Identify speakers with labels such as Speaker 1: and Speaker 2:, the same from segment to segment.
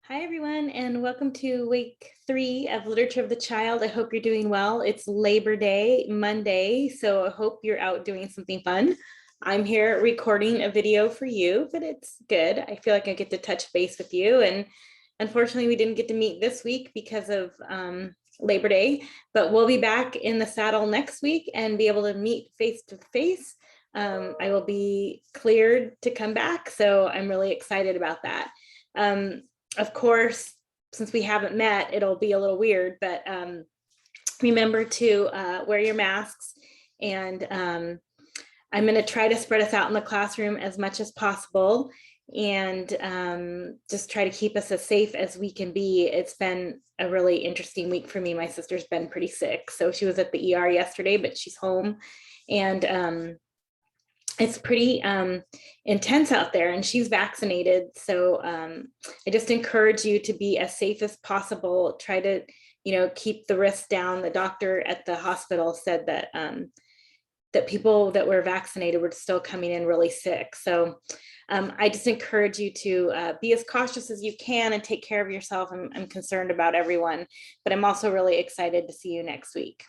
Speaker 1: Hi, everyone, and welcome to week 3 of Literature of the Child. I hope you're doing well. It's Labor Day, Monday, so I hope you're out doing something fun. I'm here recording a video for you, but it's good. I feel like I get to touch base with you, and unfortunately, we didn't get to meet this week because of Labor Day, but we'll be back in the saddle next week and be able to meet face to face. I will be cleared to come back, so I'm really excited about that. Of course, since we haven't met, it'll be a little weird, but remember to wear your masks. And I'm going to try to spread us out in the classroom as much as possible and just try to keep us as safe as we can be. It's been a really interesting week for me. My sister's been pretty sick. So she was at the ER yesterday, but she's home. And it's pretty intense out there, and she's vaccinated. So I just encourage you to be as safe as possible. Try to, keep the risk down. The doctor at the hospital said that that people that were vaccinated were still coming in really sick. So I just encourage you to be as cautious as you can and take care of yourself. I'm concerned about everyone, but I'm also really excited to see you next week.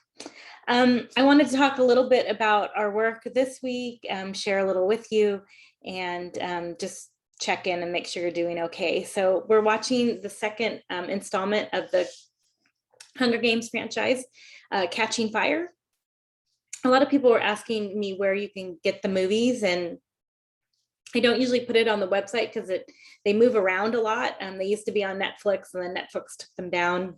Speaker 1: I wanted to talk a little bit about our work this week, share a little with you, and just check in and make sure you're doing okay. So we're watching the second installment of the Hunger Games franchise, Catching Fire. A lot of people were asking me where you can get the movies, and I don't usually put it on the website because they move around a lot. They used to be on Netflix, and then Netflix took them down.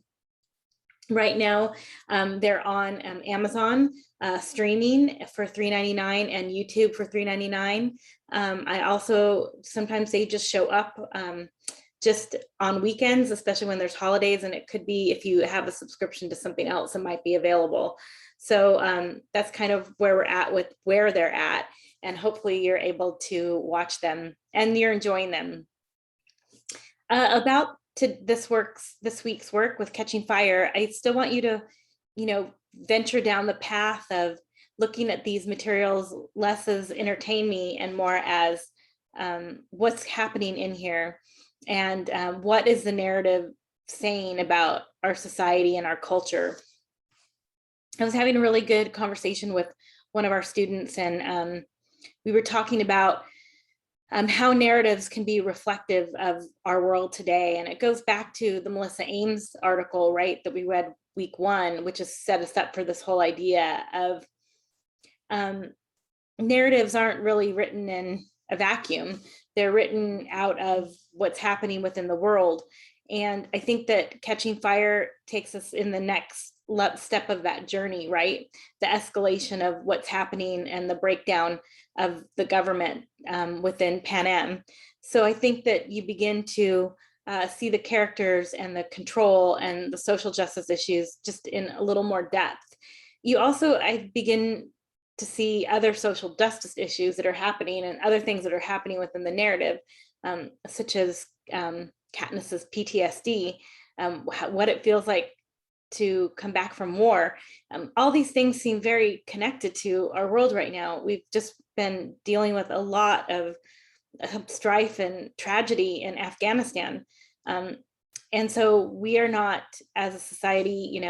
Speaker 1: Right now, they're on Amazon streaming for $3.99 and YouTube for $3.99. I also, sometimes they just show up just on weekends, especially when there's holidays, and it could be if you have a subscription to something else, it might be available. So that's kind of where we're at with where they're at, and hopefully you're able to watch them and you're enjoying them. About to this week's work with Catching Fire, I still want you to, venture down the path of looking at these materials less as entertain me and more as what's happening in here, and what is the narrative saying about our society and our culture. I was having a really good conversation with one of our students, and we were talking about how narratives can be reflective of our world today. And it goes back to the Melissa Ames article, right, that we read week 1, which has set us up for this whole idea of narratives aren't really written in a vacuum. They're written out of what's happening within the world. And I think that Catching Fire takes us in the next step of that journey, right? The escalation of what's happening and the breakdown of the government within Pan Am. So I think that you begin to see the characters and the control and the social justice issues just in a little more depth. You also, I begin to see other social justice issues that are happening and other things that are happening within the narrative, such as Katniss's PTSD, what it feels like to come back from war. All these things seem very connected to our world right now. We've just been dealing with a lot of strife and tragedy in Afghanistan. And so we are not, as a society,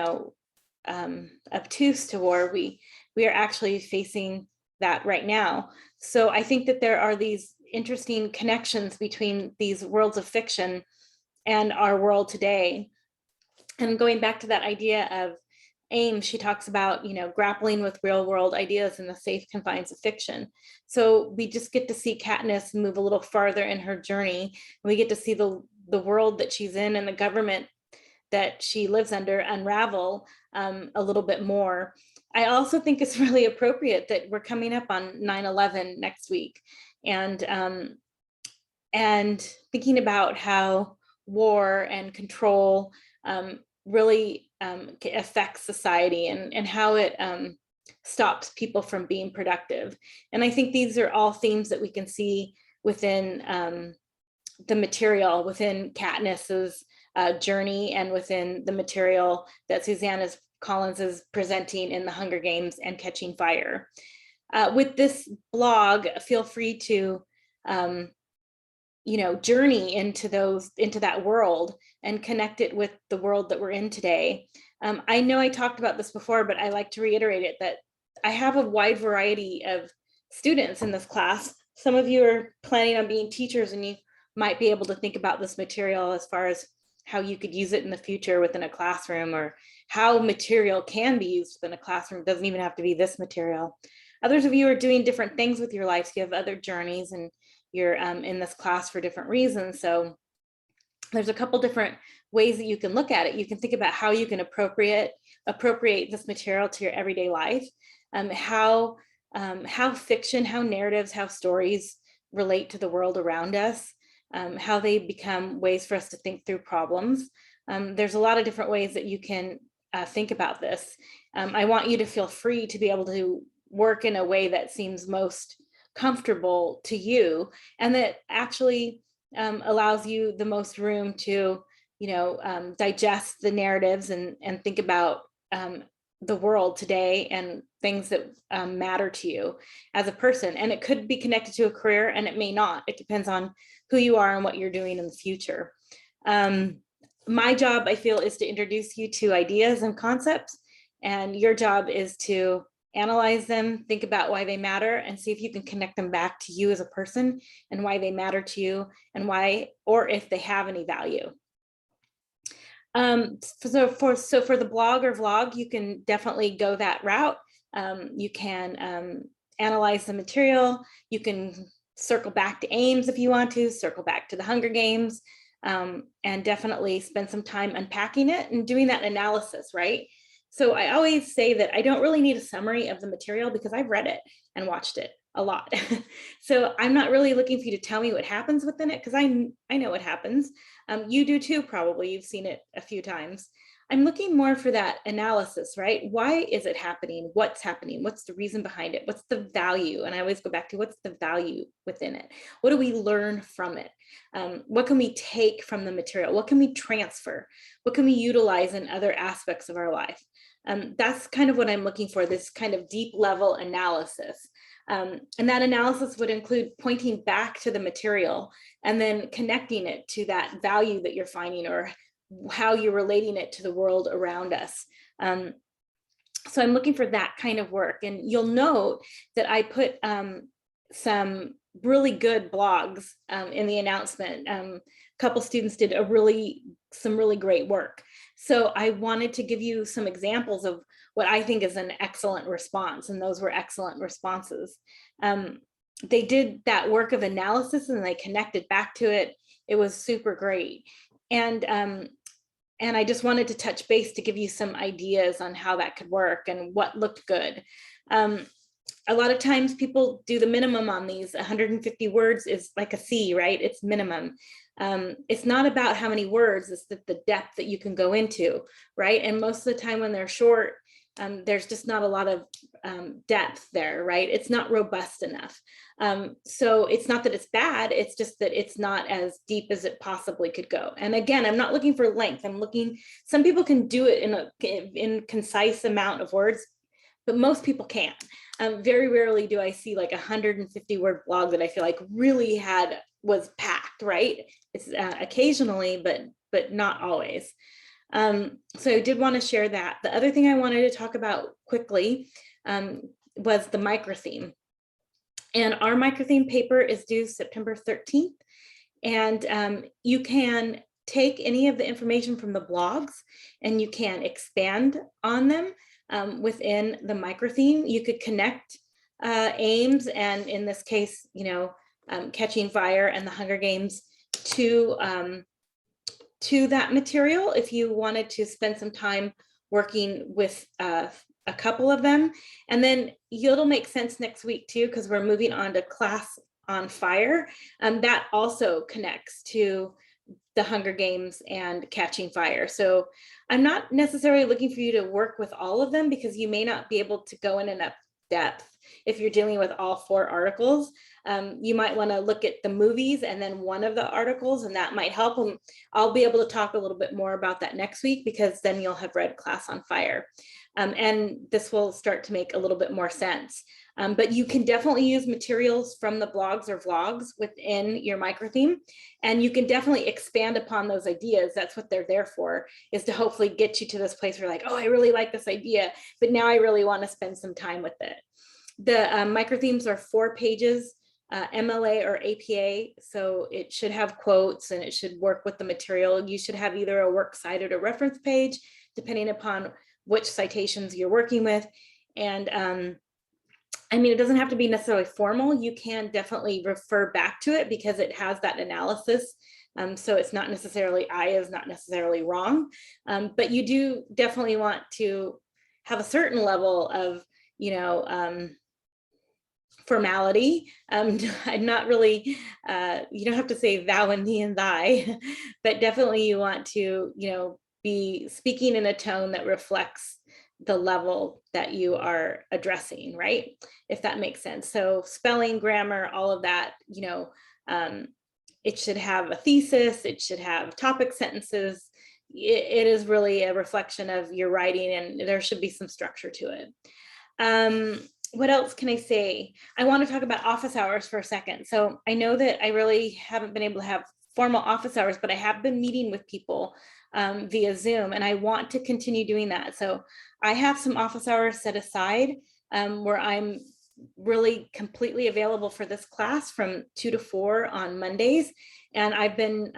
Speaker 1: obtuse to war. We are actually facing that right now. So I think that there are these interesting connections between these worlds of fiction and our world today. And going back to that idea of Ames, she talks about, grappling with real world ideas in the safe confines of fiction. So we just get to see Katniss move a little farther in her journey. And we get to see the world that she's in and the government that she lives under unravel a little bit more. I also think it's really appropriate that we're coming up on 9/11 next week, and thinking about how war and control really affects society, and how it stops people from being productive. And I think these are all themes that we can see within the material, within Katniss's journey, and within the material that Susanna Collins is presenting in the Hunger Games and Catching Fire. With this blog, feel free to journey into that world and connect it with the world that we're in today. I know I talked about this before, but I like to reiterate it, that I have a wide variety of students in this class. Some of you are planning on being teachers, and you might be able to think about this material as far as how you could use it in the future within a classroom, or how material can be used within a classroom. It doesn't even have to be this material. Others of you are doing different things with your lives. You have other journeys, and you're in this class for different reasons. So there's a couple different ways that you can look at it. You can think about how you can appropriate this material to your everyday life, how fiction, how narratives, how stories relate to the world around us, how they become ways for us to think through problems. There's a lot of different ways that you can think about this. I want you to feel free to be able to work in a way that seems most comfortable to you, and that actually allows you the most room to, digest the narratives and think about the world today and things that matter to you as a person. And it could be connected to a career, and it may not. It depends on who you are and what you're doing in the future. My job, I feel, is to introduce you to ideas and concepts, and your job is to analyze them, think about why they matter, and see if you can connect them back to you as a person and why they matter to you, and why, or if they have any value. So for the blog or vlog, you can definitely go that route. You can analyze the material. You can circle back to Ames if you want to, circle back to the Hunger Games, and definitely spend some time unpacking it and doing that analysis, right? So I always say that I don't really need a summary of the material, because I've read it and watched it a lot. So I'm not really looking for you to tell me what happens within it, because I know what happens. You do too, probably. You've seen it a few times. I'm looking more for that analysis, right? Why is it happening? What's happening? What's the reason behind it? What's the value? And I always go back to, what's the value within it? What do we learn from it? What can we take from the material? What can we transfer? What can we utilize in other aspects of our life? That's kind of what I'm looking for, this kind of deep level analysis. And that analysis would include pointing back to the material and then connecting it to that value that you're finding, or how you're relating it to the world around us. So I'm looking for that kind of work. And you'll note that I put some really good blogs in the announcement. A couple students did some really great work. So I wanted to give you some examples of what I think is an excellent response, and those were excellent responses. They did that work of analysis and they connected back to it. It was super great. And I just wanted to touch base to give you some ideas on how that could work and what looked good. A lot of times people do the minimum on these. 150 words is like a C, right? It's minimum. It's not about how many words, it's the depth that you can go into, right? And most of the time when they're short, there's just not a lot of depth there, right? It's not robust enough. So it's not that it's bad, it's just that it's not as deep as it possibly could go. And again, I'm not looking for length. I'm looking, some people can do it in concise amount of words, but most people can't. Very rarely do I see like 150 word blog that I feel like really was packed, right? It's occasionally, but not always. So I did want to share that. The other thing I wanted to talk about quickly was the microtheme. And our microtheme paper is due September 13th. And you can take any of the information from the blogs and you can expand on them within the microtheme. You could connect Ames, and in this case, Catching Fire and the Hunger Games to that material if you wanted to spend some time working with a couple of them. And then it'll make sense next week too, because we're moving on to Class on Fire. That also connects to the Hunger Games and Catching Fire. So I'm not necessarily looking for you to work with all of them, because you may not be able to go in enough depth if you're dealing with all 4 articles. You might want to look at the movies and then one of the articles, and that might help. And I'll be able to talk a little bit more about that next week, because then you'll have read Class on Fire. And this will start to make a little bit more sense. But you can definitely use materials from the blogs or vlogs within your microtheme, and you can definitely expand upon those ideas. That's what they're there for, is to hopefully get you to this place where you're like, oh, I really like this idea, but now I really want to spend some time with it. The microthemes are 4 pages, MLA or APA, so it should have quotes and it should work with the material. You should have either a works cited or reference page, depending upon which citations you're working with. And I mean, it doesn't have to be necessarily formal. You can definitely refer back to it because it has that analysis. So it's not necessarily, I is not necessarily wrong, but you do definitely want to have a certain level of, you know, formality. I'm not really, you don't have to say thou and thee and thy, but definitely you want to, you know, be speaking in a tone that reflects the level that you are addressing, right? If that makes sense. So spelling, grammar, all of that, you know, it should have a thesis, it should have topic sentences. It is really a reflection of your writing, and there should be some structure to it. What else can I say? I want to talk about office hours for a second. So I know that I really haven't been able to have formal office hours, but I have been meeting with people via Zoom, and I want to continue doing that. So I have some office hours set aside where I'm really completely available for this class from 2 to 4 on Mondays. And I've been,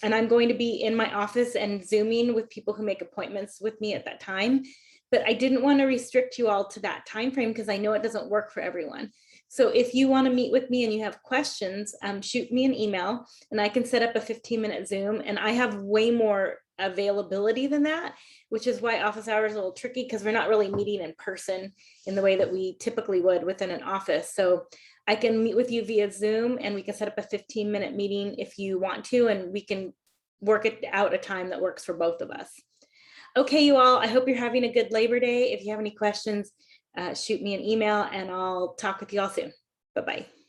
Speaker 1: and I'm going to be in my office and Zooming with people who make appointments with me at that time. But I didn't want to restrict you all to that time frame because I know it doesn't work for everyone. So if you want to meet with me and you have questions, shoot me an email and I can set up a 15-minute Zoom. And I have way more availability than that, which is why office hours are a little tricky, because we're not really meeting in person in the way that we typically would within an office. So I can meet with you via Zoom and we can set up a 15-minute meeting if you want to, and we can work it out a time that works for both of us. Okay, you all, I hope you're having a good Labor Day. If you have any questions, shoot me an email and I'll talk with you all soon. Bye-bye.